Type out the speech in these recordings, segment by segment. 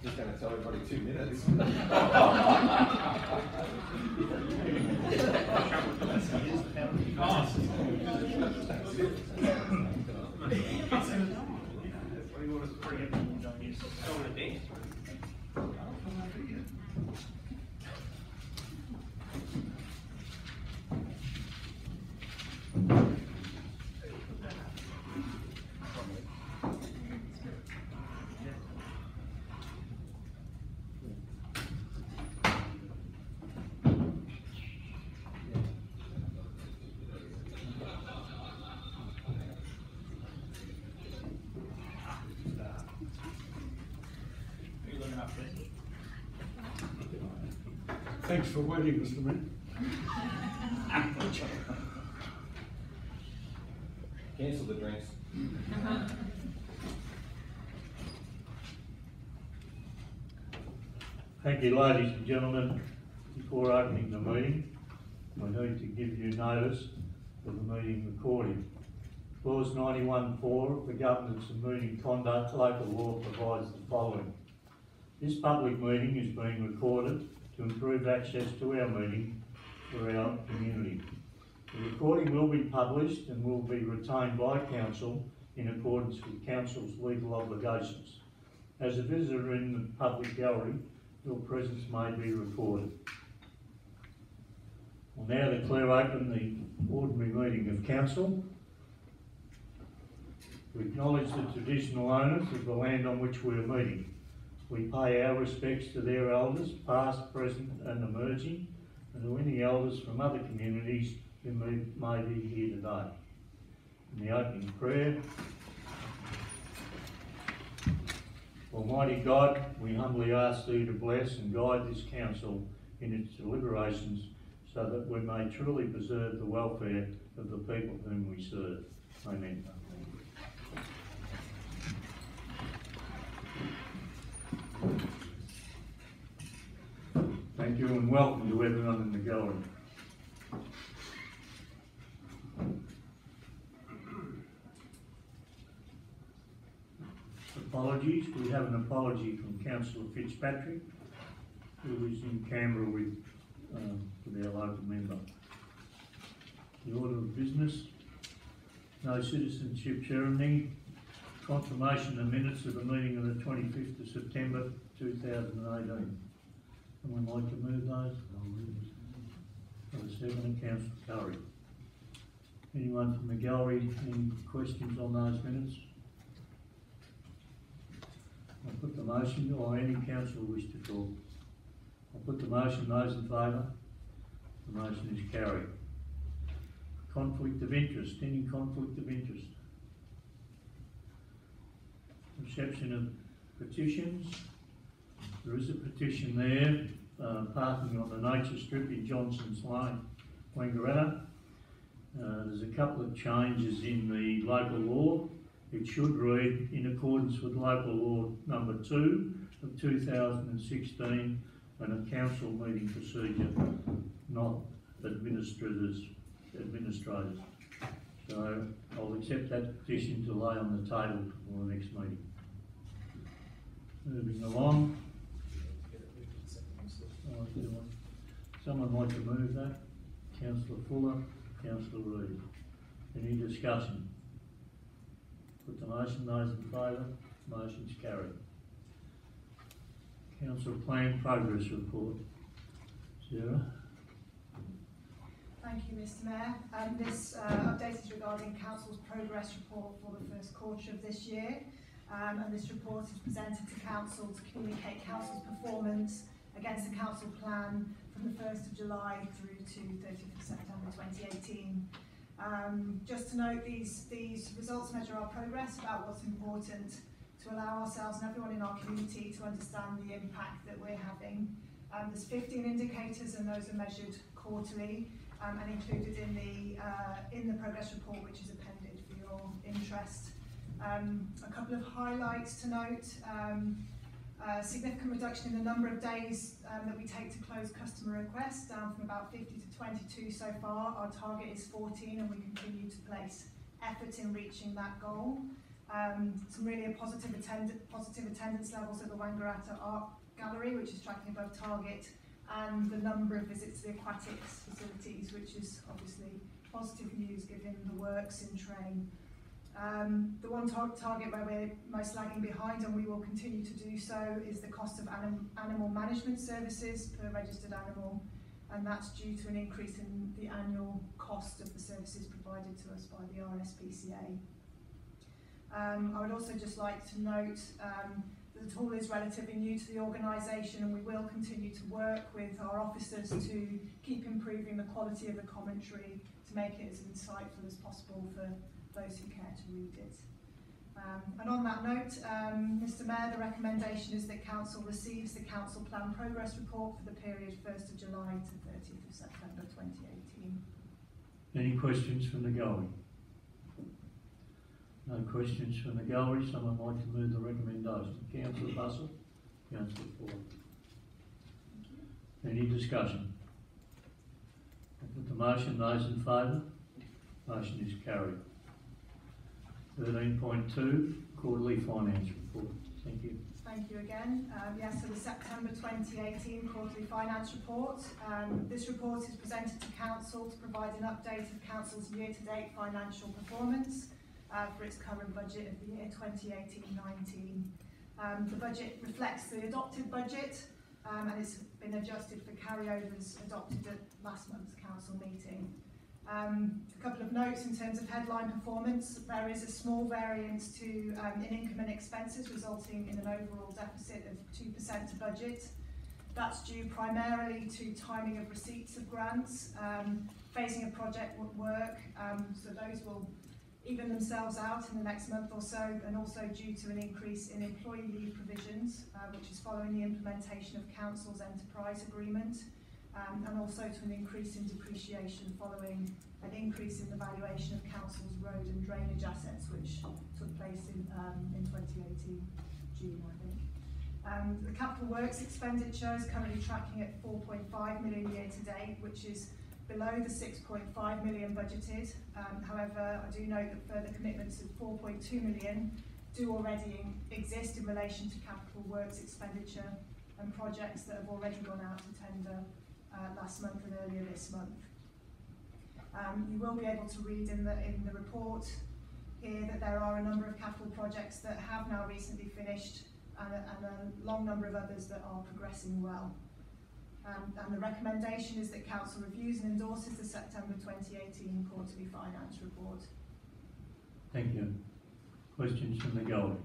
Just going to tell everybody 2 minutes. Thanks for waiting, Mr. Mayor. Cancel the drinks. Thank you, ladies and gentlemen. Before opening the meeting, we need to give you notice of the meeting recording. Clause 91(4 of the Governance and Meeting Conduct Local Law provides the following. This public meeting is being recorded to improve access to our meeting for our community. The recording will be published and will be retained by Council in accordance with Council's legal obligations. As a visitor in the public gallery, your presence may be recorded. I'll now declare open the ordinary meeting of Council. We acknowledge the traditional owners of the land on which we are meeting. We pay our respects to their elders, past, present and emerging, and to any elders from other communities who may be here today. In the opening prayer, Almighty God, we humbly ask Thee to bless and guide this Council in its deliberations so that we may truly preserve the welfare of the people whom we serve. Amen. Thank you and welcome to everyone in the gallery. Apologies. We have an apology from Councillor Fitzpatrick, who is in Canberra with our local member. The order of business, no citizenship ceremony, confirmation of minutes of the meeting of the 25th of September 2018. Someone like to move those? Number 7, Councillor Curry. Anyone from the gallery, any questions on those minutes? I'll put the motion, or any councillor wish to talk. I'll put the motion, those in favour. The motion is carried. Conflict of interest, any conflict of interest? Reception of petitions. There is a petition there, parking on the nature strip in Johnson's Lane, Wangaratta. There's a couple of changes in the local law. It should read, in accordance with local law number 2 of 2016, and a council meeting procedure, not administrators. So I'll accept that petition to lay on the table for the next meeting. Moving along. Someone like to move that? Councillor Fuller, Councillor Reid. Any discussion? Put the motion, those in favour, motion's carried. Council Plan Progress Report. Sarah? Thank you, Mr Mayor. This update is regarding Council's progress report for the first quarter of this year. And this report is presented to Council to communicate Council's performance against the Council Plan from the 1st of July through to 30th of September 2018. Just to note, these results measure our progress about what's important to allow ourselves and everyone in our community to understand the impact that we're having. There's 15 indicators and those are measured quarterly and included in the progress report, which is appended for your interest. A couple of highlights to note. Significant reduction in the number of days that we take to close customer requests, down from about 50 to 22 so far. Our target is 14 and we continue to place effort in reaching that goal. Some really positive attendance levels at the Wangaratta Art Gallery, which is tracking above target, and the number of visits to the aquatics facilities, which is obviously positive news given the works in train. The one target where we're most lagging behind, and we will continue to do so, is the cost of animal management services per registered animal, and that's due to an increase in the annual cost of the services provided to us by the RSPCA. I would also just like to note that the tool is relatively new to the organisation, and we will continue to work with our officers to keep improving the quality of the commentary to make it as insightful as possible for those who care to read it. And on that note, Mr Mayor, the recommendation is that Council receives the Council Plan Progress Report for the period 1st of July to 30th of September 2018. Any questions from the gallery? No questions from the gallery. Someone like to move the recommendation? Councillor Bussell? Councillor Ford? Any discussion? I put the motion. Those in favour? Motion is carried. 13.2, Quarterly Finance Report. Thank you. Thank you again. Yes, so the September 2018 Quarterly Finance Report. This report is presented to Council to provide an update of Council's year-to-date financial performance for its current budget of the year 2018-19. The budget reflects the adopted budget, and it's been adjusted for carryovers adopted at last month's Council meeting. A couple of notes in terms of headline performance. There is a small variance to in income and expenses, resulting in an overall deficit of 2% to budget. That's due primarily to timing of receipts of grants, phasing of project work, so those will even themselves out in the next month or so, and also due to an increase in employee leave provisions, which is following the implementation of Council's enterprise agreement, and also to an increase in depreciation following an increase in the valuation of Council's road and drainage assets, which took place in 2018, June, I think. The capital works expenditure is currently tracking at 4.5 million year to date, which is below the 6.5 million budgeted. However, I do note that further commitments of 4.2 million do already exist in relation to capital works expenditure and projects that have already gone out to tender last month and earlier this month. You will be able to read in the report here that there are a number of capital projects that have now recently finished, and a long number of others that are progressing well. And the recommendation is that Council reviews and endorses the September 2018 Quarterly Finance Report. Thank you. Questions from the gallery?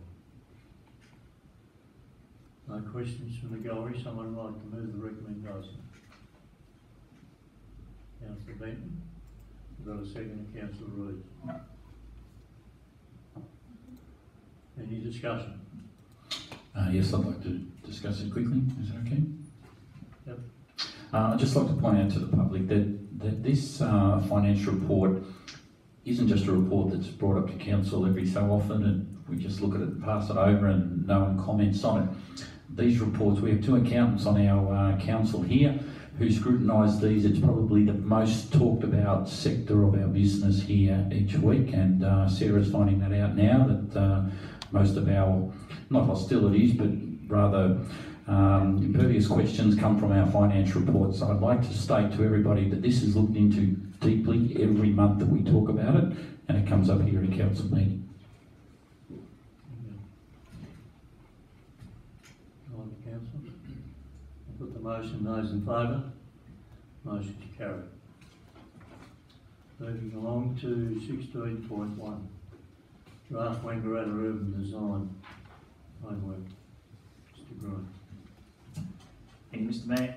No questions from the gallery. Someone like to move the recommendation? Councillor Benton. We've got a second, Councillor Reid. Any discussion? Yes, I'd like to discuss it quickly. Is that okay? Yep. I'd just like to point out to the public that this financial report isn't just a report that's brought up to Council every so often and we just look at it and pass it over and no one comments on it. These reports, we have two accountants on our Council here who scrutinise these. It's probably the most talked about sector of our business here each week, and Sarah's finding that out now, that most of our, not hostilities, but rather impervious questions come from our financial reports. So I'd like to state to everybody that this is looked into deeply every month that we talk about it, and it comes up here at a Council meeting. Put the motion. Those in favour? Motion to carry. Moving along to 16.1. Draft Wangaratta Urban Design Framework. Mr. Green. Thank you, Mr. Mayor.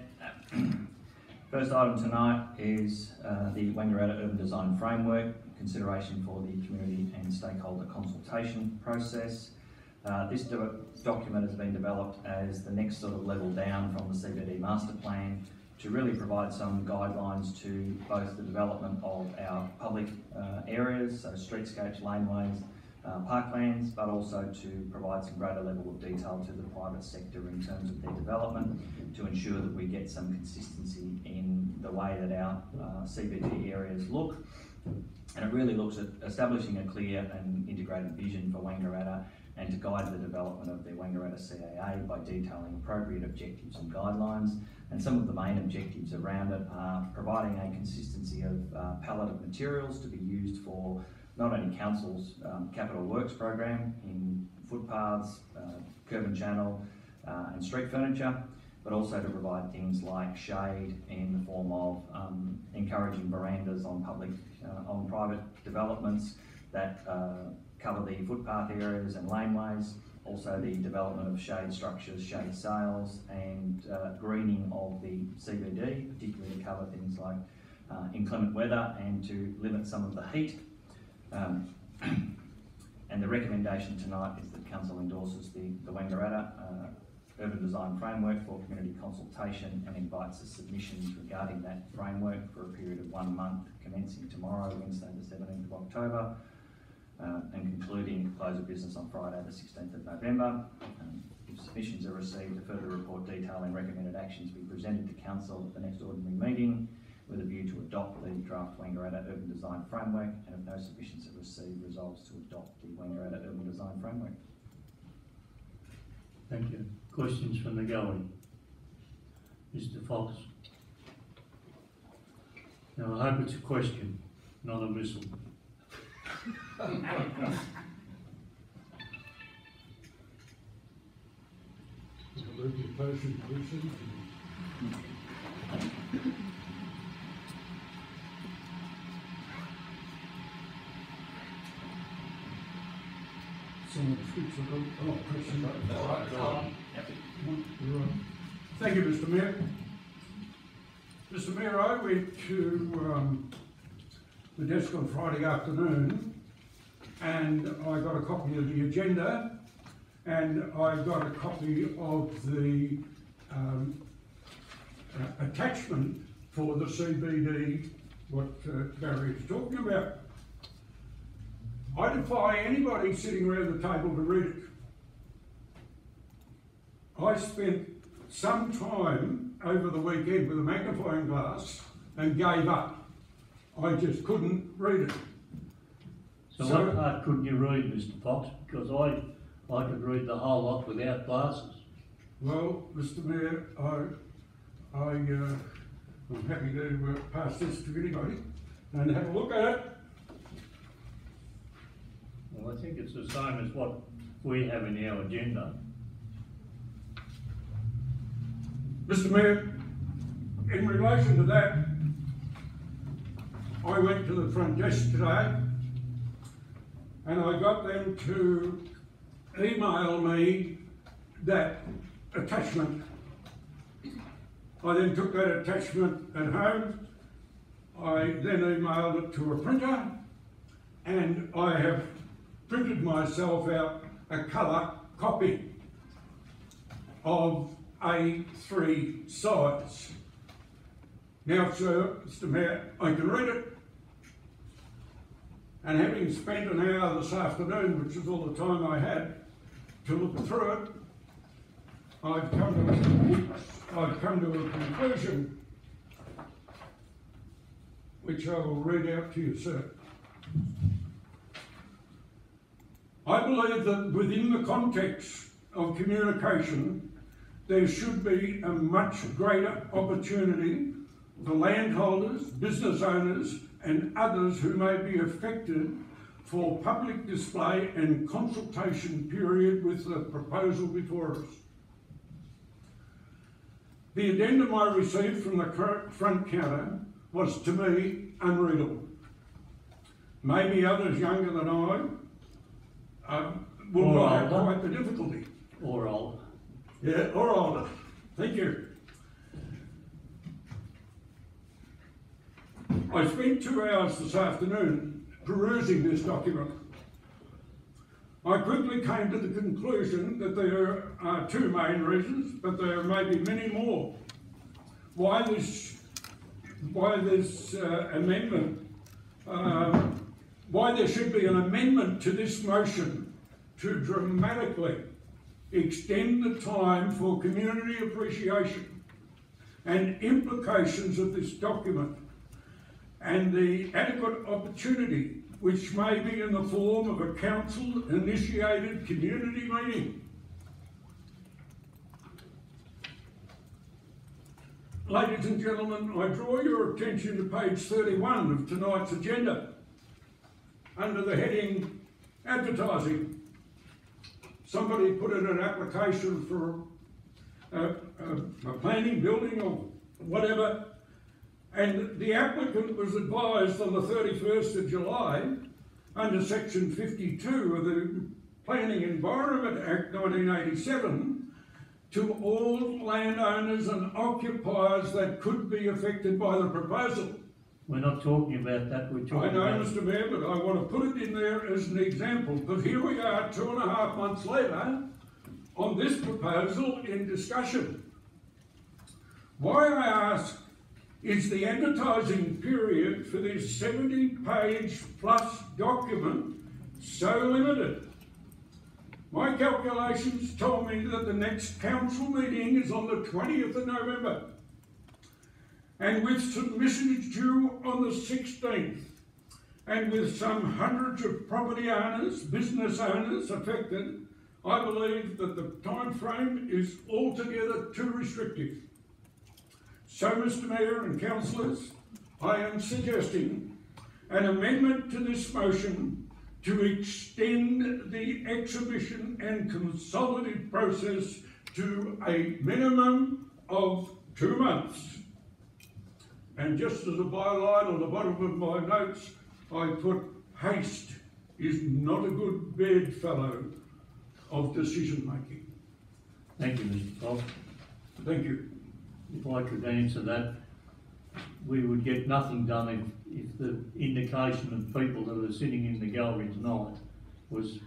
First item tonight is the Wangaratta Urban Design Framework, consideration for the community and stakeholder consultation process. This document has been developed as the next sort of level down from the CBD master plan to really provide some guidelines to both the development of our public areas, so streetscapes, laneways, parklands, but also to provide some greater level of detail to the private sector in terms of their development to ensure that we get some consistency in the way that our CBD areas look And it really looks at establishing a clear and integrated vision for Wangaratta and to guide the development of the Wangaratta CAA by detailing appropriate objectives and guidelines. And some of the main objectives around it are providing a consistency of palette of materials to be used for not only Council's capital works program in footpaths, curb and channel and street furniture, but also to provide things like shade in the form of encouraging verandas on private developments that cover the footpath areas and laneways. Also the development of shade structures, shade sails, and greening of the CBD, particularly to cover things like inclement weather and to limit some of the heat. And the recommendation tonight is that Council endorses the Wangaratta Urban Design Framework for community consultation and invites the submissions regarding that framework for a period of 1 month commencing tomorrow, Wednesday the 17th of October, and concluding close of business on Friday the 16th of November. If submissions are received, a further report detailing recommended actions be presented to Council at the next ordinary meeting with a view to adopt the draft Wangaratta Urban Design Framework, and if no submissions are received, resolves to adopt the Wangaratta Urban Design Framework. Thank you. Questions from the gallery? Mr. Fox. Now I hope it's a question, not a whistle. I move the opposing motion. Someone speaks about, question. Thank you, Mr. Mayor. Mr. Mayor, I went to the desk on Friday afternoon and I got a copy of the agenda and I got a copy of the attachment for the CBD, what Barry is talking about. I defy anybody sitting around the table to read it. I spent some time over the weekend with a magnifying glass and gave up. I just couldn't read it. So what part couldn't you read, Mr. Fox? Because I could read the whole lot without glasses. Well, Mr. Mayor, I'm happy to pass this to anybody and have a look at it. Well, I think it's the same as what we have in our agenda. Mr. Mayor, in relation to that, I went to the front desk today and I got them to email me that attachment. I then took that attachment at home. I then emailed it to a printer and I have printed myself out a colour copy of A3 size. Now, sir, Mr. Mayor, I can read it, and having spent an hour this afternoon, which is all the time I had to look through it, I've come to a conclusion which I will read out to you, sir. I believe that within the context of communication, there should be a much greater opportunity for landholders, business owners, and others who may be affected for public display and consultation period with the proposal before us. The addendum I received from the front counter was, to me, unreadable. Maybe others younger than I will not have quite the difficulty. Or older. Yeah, or older. Thank you. I spent 2 hours this afternoon perusing this document. I quickly came to the conclusion that there are two main reasons, but there may be many more. Why this amendment, why there should be an amendment to this motion to dramatically extend the time for community appreciation and implications of this document and the adequate opportunity, which may be in the form of a council-initiated community meeting. Ladies and gentlemen, I draw your attention to page 31 of tonight's agenda, under the heading Advertising. Somebody put in an application for a planning, building or whatever, and the applicant was advised on the 31st of July, under section 52 of the Planning Environment Act 1987, to all landowners and occupiers that could be affected by the proposal. We're not talking about that, we're I talking know, about... Mr Mayor, but I want to put it in there as an example, because here we are 2.5 months later on this proposal in discussion. Why, I ask, is the advertising period for this 70-page plus document so limited? My calculations told me that the next council meeting is on the 20th of November, and with submissions due on the 16th, and with some hundreds of property owners, business owners affected, I believe that the time frame is altogether too restrictive. So, Mr Mayor and councillors, I am suggesting an amendment to this motion to extend the exhibition and consolidated process to a minimum of 2 months. And just as a byline on the bottom of my notes, I put haste is not a good bedfellow of decision making. Thank you, Mr Fox. Thank you. If I could answer that, we would get nothing done if the indication of people that are sitting in the gallery tonight was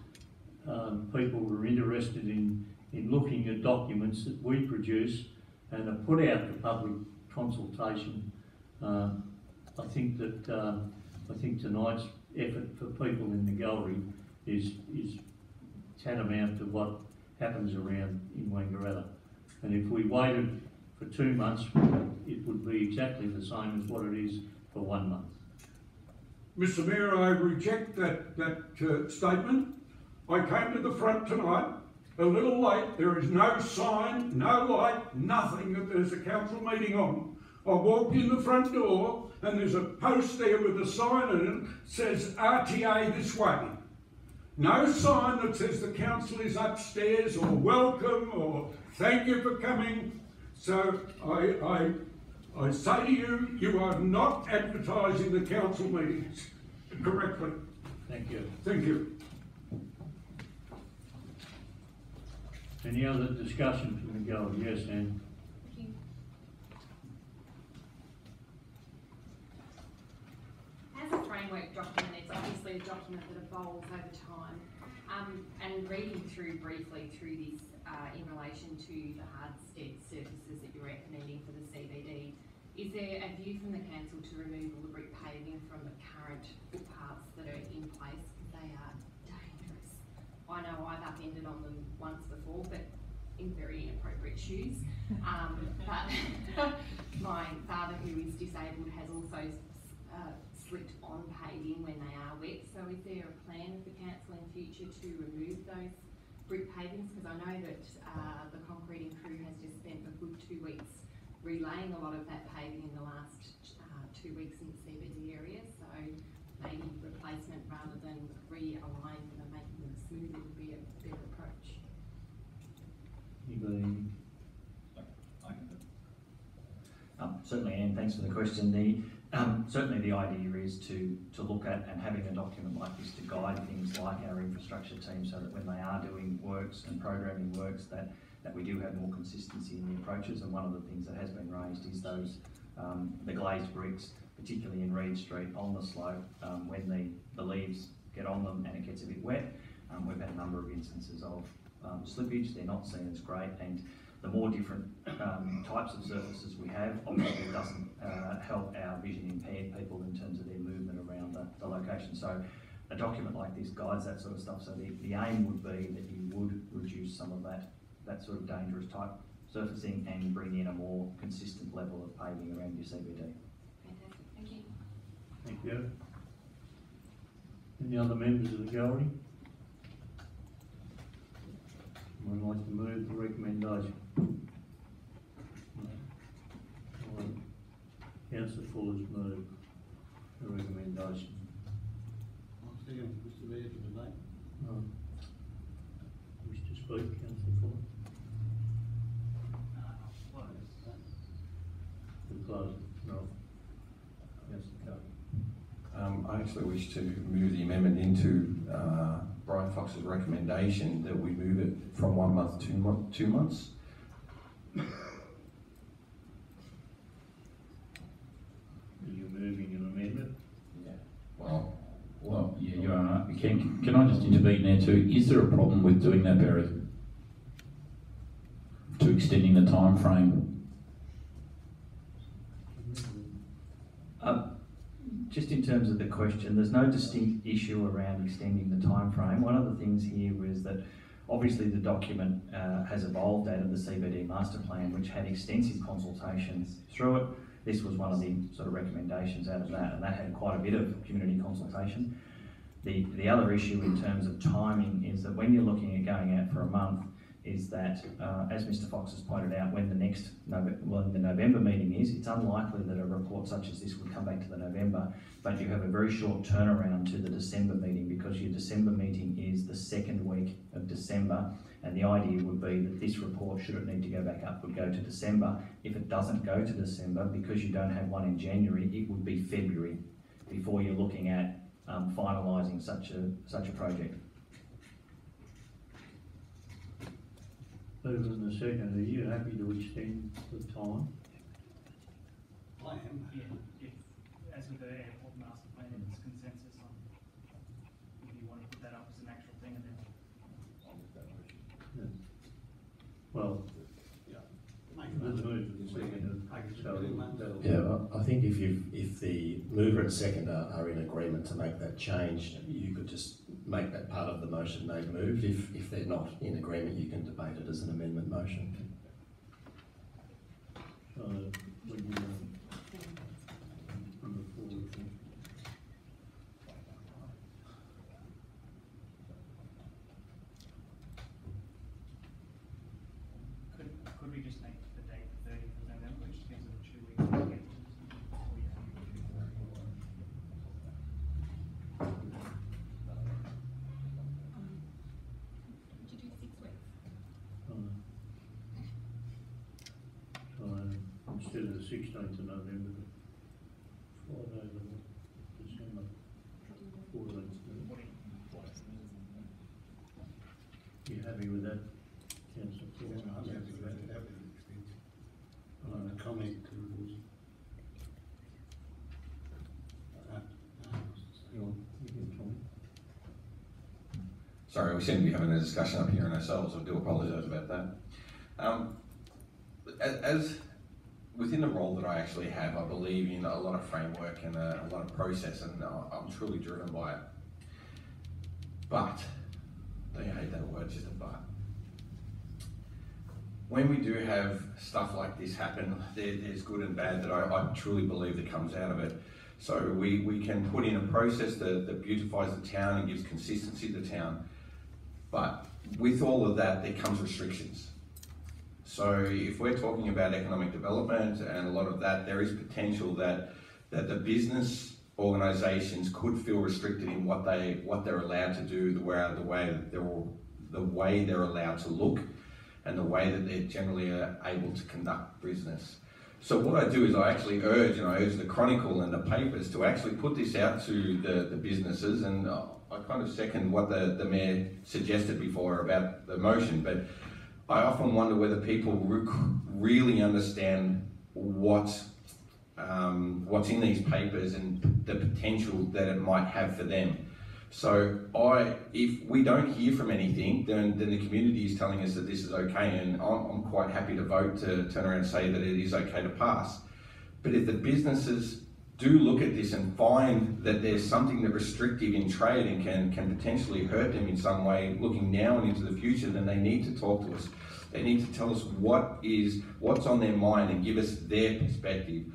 people were interested in looking at documents that we produce and are put out for public consultation. I think tonight's effort for people in the gallery is tantamount to what happens around in Wangaratta. And if we waited for 2 months, it would be exactly the same as what it is for 1 month. Mr Mayor, I reject that statement. I came to the front tonight a little late. There is no sign, no light, nothing that there's a council meeting on. I walked in the front door and there's a post there with a sign in it that says RTA this way. No sign that says the council is upstairs or welcome or thank you for coming. So I say to you, you are not advertising the council meetings correctly. Thank you. Thank you. Any other discussion from the gallery? Yes, Anne. Thank you. As a framework document, it's obviously a document that evolves over time. And reading through briefly through this in relation to the hardstead surfaces that you're recommending for the CBD, is there a view from the council to remove all the brick paving from the current footpaths that are in place? Because they are dangerous. I know I've upended on them once before, but in very inappropriate shoes. But my father, who is disabled, has also slipped on paving when they are wet. So is there a plan of the council in future to remove those brick pavings? Because I know that the concreting crew has just spent a good 2 weeks relaying a lot of that paving in the last 2 weeks in the CBD area. So maybe replacement rather than realigning them and making them smoother would be a better approach. Anybody? Certainly, Anne, thanks for the question. Certainly the idea is to look at and having a document like this to guide things like our infrastructure team, so that when they are doing works and programming works that we do have more consistency in the approaches. And one of the things that has been raised is those the glazed bricks, particularly in Reed Street on the slope, when the leaves get on them and it gets a bit wet. We've had a number of instances of slippage. They're not seen as great, and the more different types of surfaces we have, obviously it doesn't help our vision impaired people in terms of their movement around the location. So a document like this guides that sort of stuff. So the aim would be that you would reduce some of that sort of dangerous type surfacing and bring in a more consistent level of paving around your CBD. Fantastic, thank you. Thank you. Any other members of the gallery? Would like to move the recommendation? No. Councillor Fuller's moved the recommendation. I'll second Mr. Mayor for debate. No. Wish to speak, Councillor Fuller? To close it? No. Councillor Cody? I actually wish to move the amendment into Brian Fox's recommendation that we move it from 1 month to 2 months. Are you moving an amendment? Yeah. Well, Well, yeah, you are. Can I just intervene there too? Is there a problem with doing that, Barry? To extending the time frame? Just in terms of the question, there's no distinct issue around extending the time frame. One of the things here is that obviously the document has evolved out of the CBD master plan, which had extensive consultations through it. This was one of the sort of recommendations out of that, and that had quite a bit of community consultation. The other issue in terms of timing is that when you're looking at going out for a month, is that, as Mr. Fox has pointed out, when the November meeting is, it's unlikely that a report such as this would come back to the November, but you have a very short turnaround to the December meeting, because your December meeting is the second week of December, and the idea would be that this report, should it need to go back up, would go to December. If it doesn't go to December, because you don't have one in January, it would be February before you're looking at finalising such a project. Moving the second, are you happy to extend the time? I am. Yeah, if, as with the airport master plan, if there's consensus on if you want to put that up as an actual thing, and then Well, Make there's it a move to the second. Yeah, I think if the mover and seconder are in agreement to make that change, you could just make that part of the motion they've moved. If they're not in agreement, you can debate it as an amendment motion. So, when you, on the forward thing. could we just make the date the 30th of November, which gives them 2 weeks to get to Would you do 6 weeks? So, instead of the 16th of November, Friday the December 14th. You happy with that, Councillor? I'm happy with that, have an extension. I want to comment to You can comment. sorry, we seem to be having a discussion up here in ourselves. I do apologise about that. As within the role that I actually have, I believe in a lot of framework and a lot of process, and I'm truly driven by it. But, I hate that word, just a but. When we do have stuff like this happen, there's good and bad that I truly believe that comes out of it. So we can put in a process that beautifies the town and gives consistency to the town. But with all of that, there comes restrictions. So if we're talking about economic development and a lot of that, there is potential that the business organisations could feel restricted in what they're allowed to do, the way they're allowed to look, and the way that they're generally able to conduct business. So what I do is I actually urge the Chronicle and the papers to actually put this out to the businesses, and I kind of second what the Mayor suggested before about the motion, but I often wonder whether people really understand what's in these papers and the potential that it might have for them. So if we don't hear from anything, then the community is telling us that this is okay, and I'm quite happy to vote to turn around and say that it is okay to pass. But if the businesses do look at this and find that there's something that restrictive in trade and can potentially hurt them in some way, looking now and into the future, then they need to talk to us. They need to tell us what's on their mind and give us their perspective.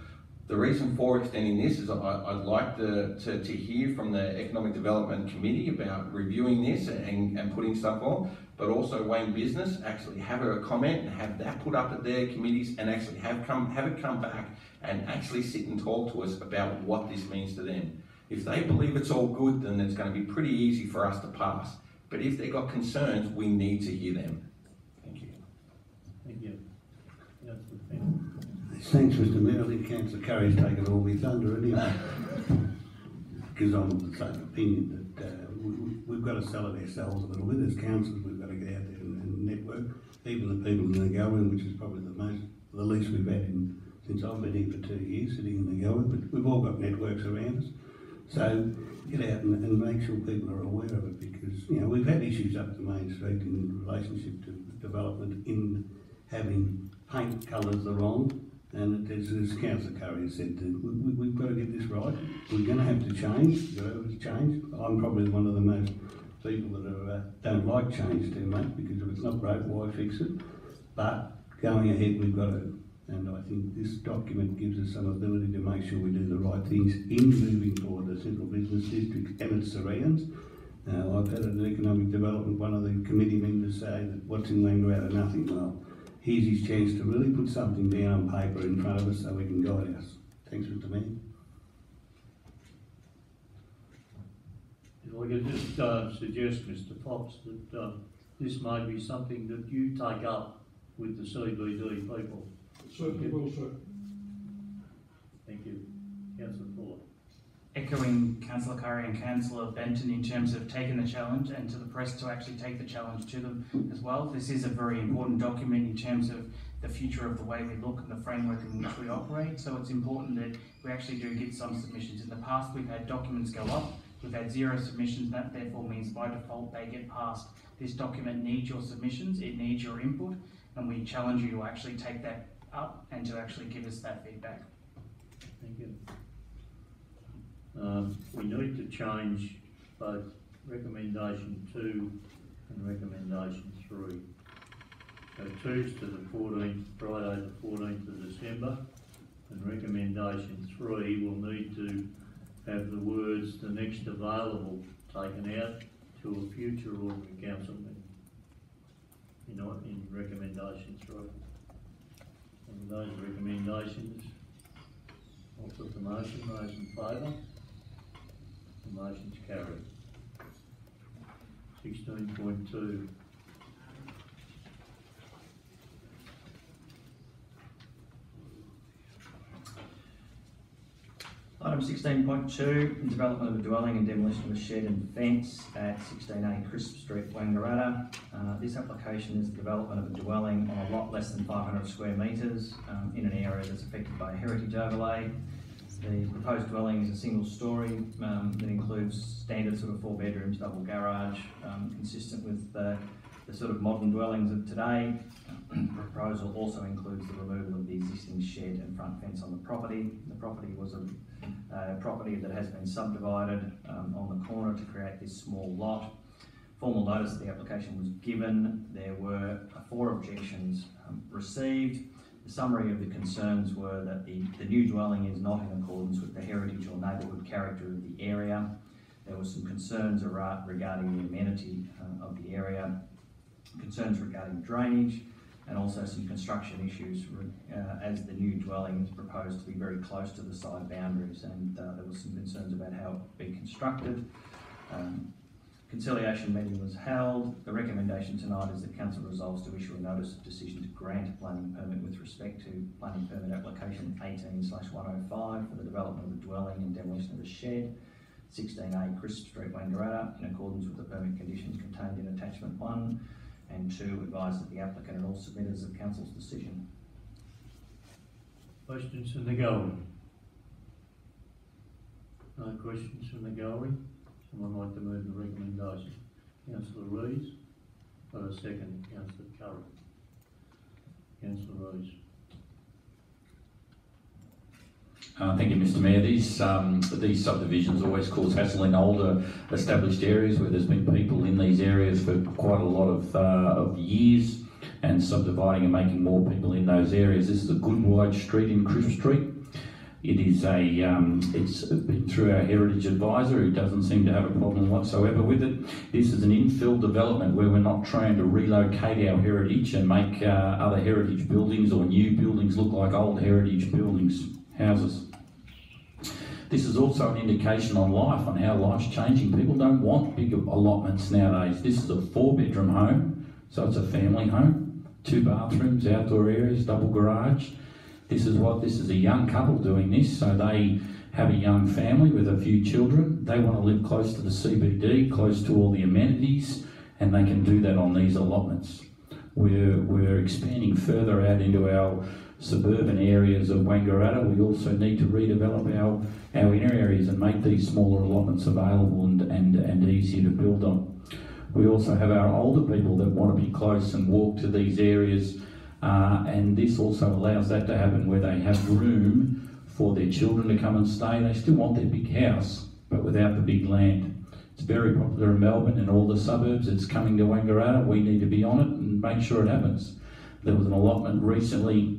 The reason for extending this is I'd like to hear from the Economic Development Committee about reviewing this and putting stuff on, but also Wayne Business actually have a comment and have that put up at their committees and actually have it come back and actually sit and talk to us about what this means to them. If they believe it's all good, then it's going to be pretty easy for us to pass. But if they've got concerns, we need to hear them. Thank you. Thank you. Thanks, Mr Mayor. I think Councillor Curry's taken all my thunder anyway. Because I'm of the same opinion that we've got to sell it ourselves a little bit. As councillors, we've got to get out there and network. Even the people in the Gowan, which is probably the least we've had since I've been here for 2 years, sitting in the Gowan, but we've all got networks around us. So get out and make sure people are aware of it, because we've had issues up the main street in relationship to development in having paint colours the wrong. And as Councillor Curry said, we've got to get this right. We're going to have to change. We've got to change. I'm probably one of the most people that don't like change too much, because if it's not broke, why fix it? But going ahead, we've got to. And I think this document gives us some ability to make sure we do the right things in moving forward the Central Business District and its surrounds. I've had an economic development, one of the committee members say that what's in Wangaratta, nothing. Well, here's his chance to really put something down on paper in front of us so we can guide us. Thanks, Mr Mayor. If I could just suggest, Mr Fox, that this may be something that you take up with the CBD people. Certainly will, sir. Thank you. Councillor Ford. Echoing Councillor Curry and Councillor Benton in terms of taking the challenge, and to the press to actually take the challenge to them as well. This is a very important document in terms of the future of the way we look and the framework in which we operate. So it's important that we actually do get some submissions. In the past, we've had documents go up. We've had 0 submissions. That therefore means by default they get passed. This document needs your submissions. It needs your input, and we challenge you to actually take that up and to actually give us that feedback. Thank you. We need to change both recommendation 2 and recommendation 3. So 2's to the 14th, Friday the 14th of December, and recommendation 3 will need to have the words "the next available" taken out to a future ordinary council meeting. In recommendation 3. And those recommendations, I'll put the motion. Those in favour? The motion's carried. 16.2. Item 16.2, development of a dwelling and demolition of a shed and fence at 16A Crisp Street, Wangaratta. This application is the development of a dwelling on a lot less than 500 square metres in an area that's affected by a heritage overlay. The proposed dwelling is a single story that includes standard sort of 4 bedrooms, double garage, consistent with the sort of modern dwellings of today. The proposal also includes the removal of the existing shed and front fence on the property. The property was a property that has been subdivided on the corner to create this small lot. Formal notice of the application was given. There were 4 objections received. The summary of the concerns were that the new dwelling is not in accordance with the heritage or neighbourhood character of the area. There were some concerns regarding the amenity of the area, concerns regarding drainage, and also some construction issues as the new dwelling is proposed to be very close to the side boundaries, and there were some concerns about how it would be constructed. Conciliation meeting was held. The recommendation tonight is that Council resolves to issue a notice of decision to grant a planning permit with respect to planning permit application 18/105 for the development of a dwelling and demolition of a shed, 16A Crisp Street, Wangaratta, in accordance with the permit conditions contained in attachment 1, and 2, advise that the applicant and all submitters of Council's decision. Questions from the gallery? No questions from the gallery? Someone like to move the recommendation? Councillor Rees. Got a second, Councillor Curry. Councillor Rees. Thank you, Mr Mayor. These subdivisions always cause hassle in older established areas where there's been people in these areas for quite a lot of years, and subdividing and making more people in those areas. This is a good wide street in Crisp Street. It is it's been through our heritage advisor, who doesn't seem to have a problem whatsoever with it. This is an infill development where we're not trying to relocate our heritage and make other heritage buildings or new buildings look like old heritage houses. This is also an indication on life, on how life's changing. People don't want big allotments nowadays. This is a 4-bedroom home, so it's a family home, 2 bathrooms, outdoor areas, double garage. This is a young couple doing this, so they have a young family with a few children. They want to live close to the CBD, close to all the amenities, and they can do that on these allotments. We're expanding further out into our suburban areas of Wangaratta. We also need to redevelop our inner areas and make these smaller allotments available and easier to build on. We also have our older people that want to be close and walk to these areas, and this also allows that to happen where they have room for their children to come and stay. They still want their big house, but without the big land. It's very popular in Melbourne and all the suburbs. It's coming to Wangaratta. We need to be on it and make sure it happens. There was an allotment recently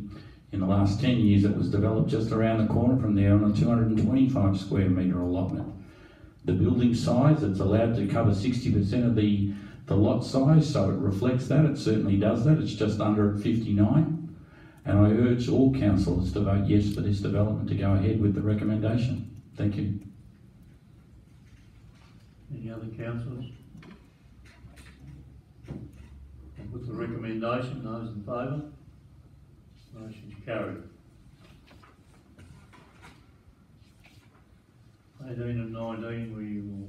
in the last 10 years that was developed just around the corner from there on a 225 square metre allotment. The building size, it's allowed to cover 60% of the lot size, so it reflects that. It certainly does that. It's just under at 59. And I urge all councillors to vote yes for this development, to go ahead with the recommendation. Thank you. Any other councillors? I'll put the recommendation. Those in favour? Motion's carried. 18 and 19 we will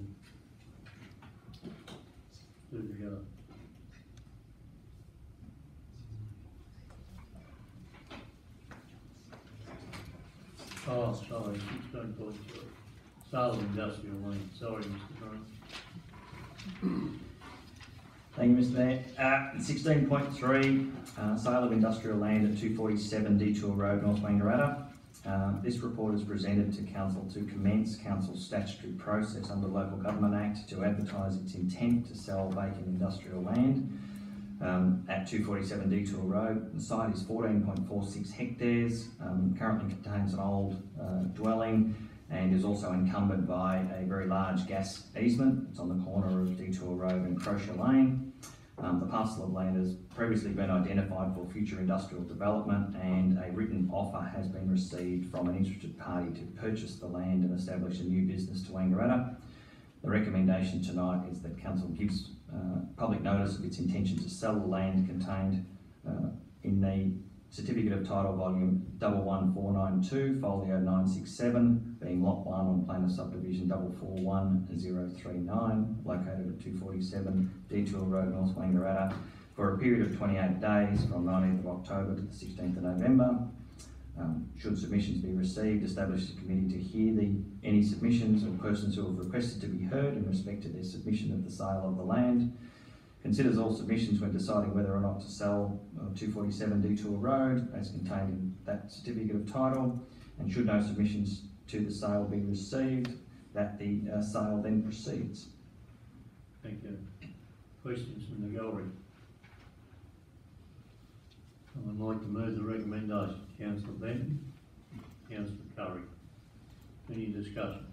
do together. Oh, sorry, 16.2. Sale of industrial land. Sorry, Mr. Grant. Thank you, Mr. Mayor. 16.3, sale of industrial land at 247 Detour Road, North Wangaratta. This report is presented to Council to commence Council's statutory process under the Local Government Act to advertise its intent to sell vacant industrial land at 247 Detour Road. The site is 14.46 hectares, currently contains an old dwelling and is also encumbered by a very large gas easement. It's on the corner of Detour Road and Crozier Lane. The parcel of land has previously been identified for future industrial development, and a written offer has been received from an interested party to purchase the land and establish a new business to Wangaratta. The recommendation tonight is that Council gives public notice of its intention to sell the land contained in the Certificate of Title Volume 11492, Folio 967, being Lot 1 on Plan of Subdivision 441039, located at 247 Detour Road, North Wangaratta, for a period of 28 days from 19th of October to the 16th of November. Should submissions be received, establish a committee to hear any submissions or persons who have requested to be heard in respect to their submission of the sale of the land. Considers all submissions when deciding whether or not to sell 247 Detour Road as contained in that certificate of title, and should no submissions to the sale be received, that the sale then proceeds. Thank you. Questions from the gallery? I would like to move the recommendation. Councillor Benton, Councillor Curry. Any discussion?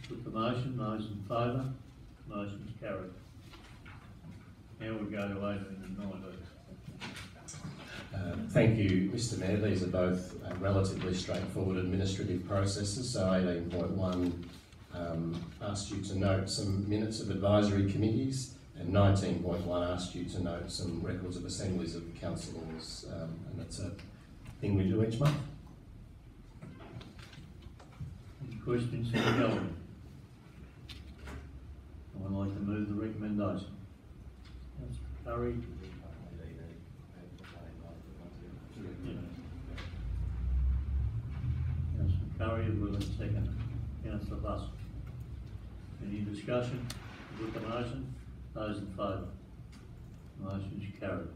Put the motion. Those in favour? Motion's carried. Now we go to 18 and 19. Thank you, Mr. Mayor. These are both relatively straightforward administrative processes. So 18.1 asked you to note some minutes of advisory committees, and 19.1 asked you to note some records of assemblies of councillors, and that's a thing we do each month. Any questions from the gallery? I would like to move the recommendation. Councillor Curry. Councillor Curry will second. Councillor Buss. Any discussion with the motion? Those in favour? Motion's carried.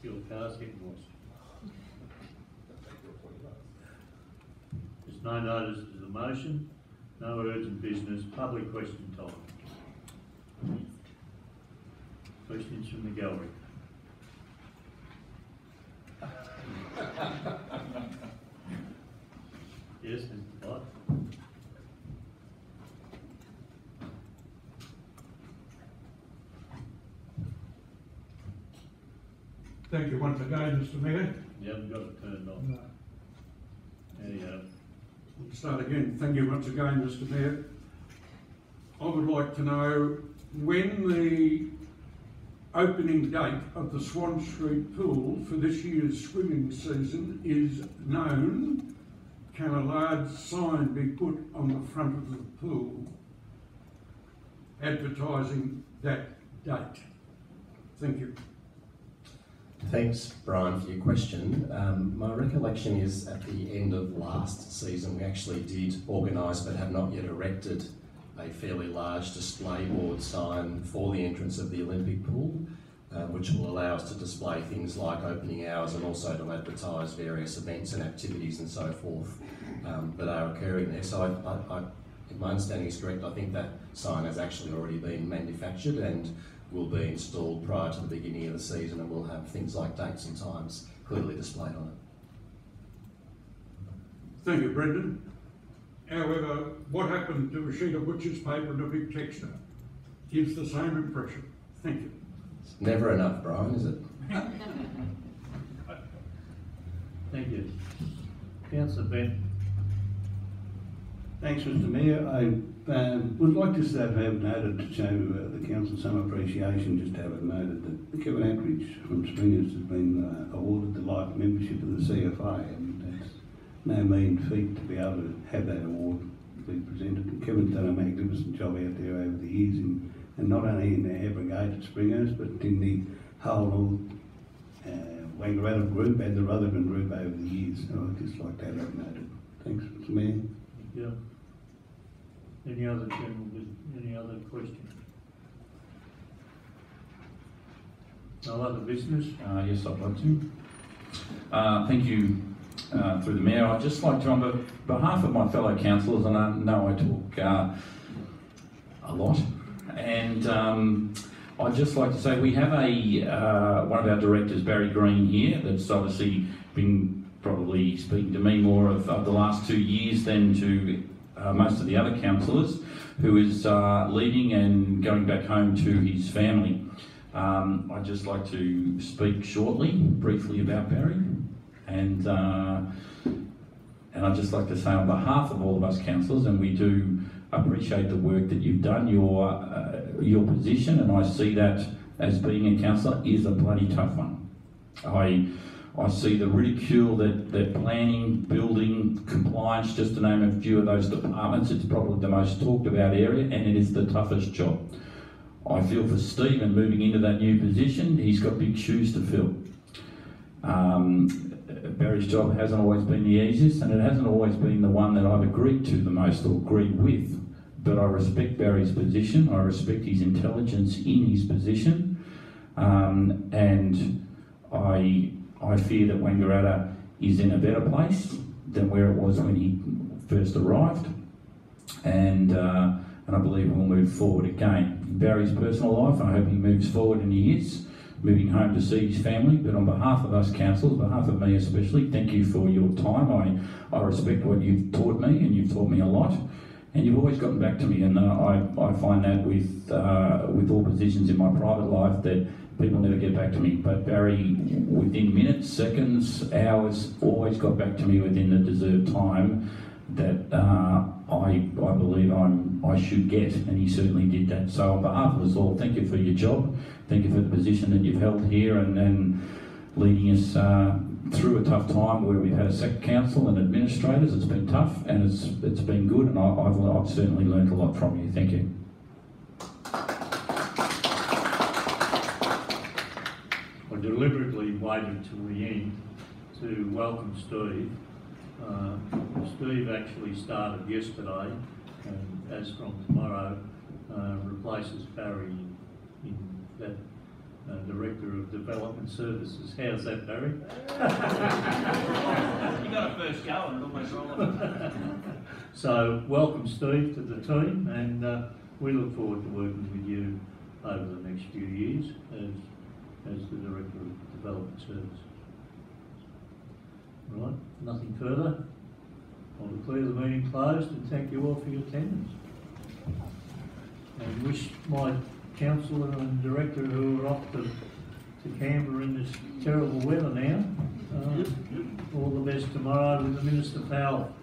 Your cast invoice. There's no notice to the motion. No urgent business. Public question time. Questions from the gallery? Yes, Mr. White. Thank you once again, Mr Mayor. You haven't got it turned on. No. There you go. We'll start again. Thank you once again, Mr Mayor. I would like to know when the opening date of the Swan Street pool for this year's swimming season is known. Can a large sign be put on the front of the pool advertising that date? Thank you. Thanks, Brian, for your question. My recollection is at the end of last season, we actually did organise but have not yet erected a fairly large display board sign for the entrance of the Olympic pool, which will allow us to display things like opening hours and also to advertise various events and activities and so forth that are occurring there. So if my understanding is correct, I think that sign has actually already been manufactured and will be installed prior to the beginning of the season, and we'll have things like dates and times clearly displayed on it. Thank you, Brendan. However, what happened to a sheet of butcher's paper and a big texter gives the same impression. Thank you. It's never enough, Brian, is it? Thank you. Councillor Ben. Thanks, Mr Mayor. I would like just to have noted to show the council some appreciation, just to have it noted that Kevin Attridge from Springers has been awarded the life membership of the CFA, and that's no mean feat to be able to have that award be presented. And Kevin's done a magnificent job out there over the years, and not only in our brigade at Springers, but in the whole Wangaratta group and the Rutherglen group over the years. So I'd just like to have that noted. Thanks, Mr Mayor. Yeah. Any other any other questions? No other business? Yes, I'd like to. Thank you, through the Mayor. I'd just like to, on behalf of my fellow councillors, and I know I talk a lot, and I'd just like to say we have one of our directors, Barry Green, here, that's obviously been probably speaking to me more of the last 2 years than to most of the other councillors, who is leaving and going back home to his family. I'd just like to speak shortly, briefly about Barry, and I'd just like to say on behalf of all of us councillors, and we do appreciate the work that you've done, your position, and I see that as being a councillor is a bloody tough one. I see the ridicule that planning, building, compliance, just to name a few of those departments, it's probably the most talked about area, and it is the toughest job. I feel for Stephen moving into that new position, he's got big shoes to fill. Barry's job hasn't always been the easiest, and it hasn't always been the one that I've agreed to the most or agreed with. But I respect Barry's position, I respect his intelligence in his position, and I fear that Wangaratta is in a better place than where it was when he first arrived, and I believe we'll move forward again. In Barry's personal life, I hope he moves forward, and he is moving home to see his family. But on behalf of us councillors, on behalf of me especially, thank you for your time. I respect what you've taught me, and you've taught me a lot, and you've always gotten back to me, and I find that with all positions in my private life that people never get back to me, but Barry, within minutes, seconds, hours, always got back to me within the deserved time that I believe I should get, and he certainly did that. So on behalf of us all, thank you for your job, thank you for the position that you've held here, and leading us through a tough time where we've had a second council and administrators. It's been tough, and it's been good, and I've certainly learned a lot from you. Thank you. I deliberately waited till the end to welcome Steve. Steve actually started yesterday, and as from tomorrow replaces Barry in that Director of Development Services. How's that, Barry? You got a first go and it almost rolled. So welcome Steve to the team, and we look forward to working with you over the next few years as the Director of Development Services. Right, nothing further. I'll declare the meeting closed and thank you all for your attendance. And wish my councillor and director who are off to Canberra in this terrible weather now, all the best tomorrow with the Minister Powell.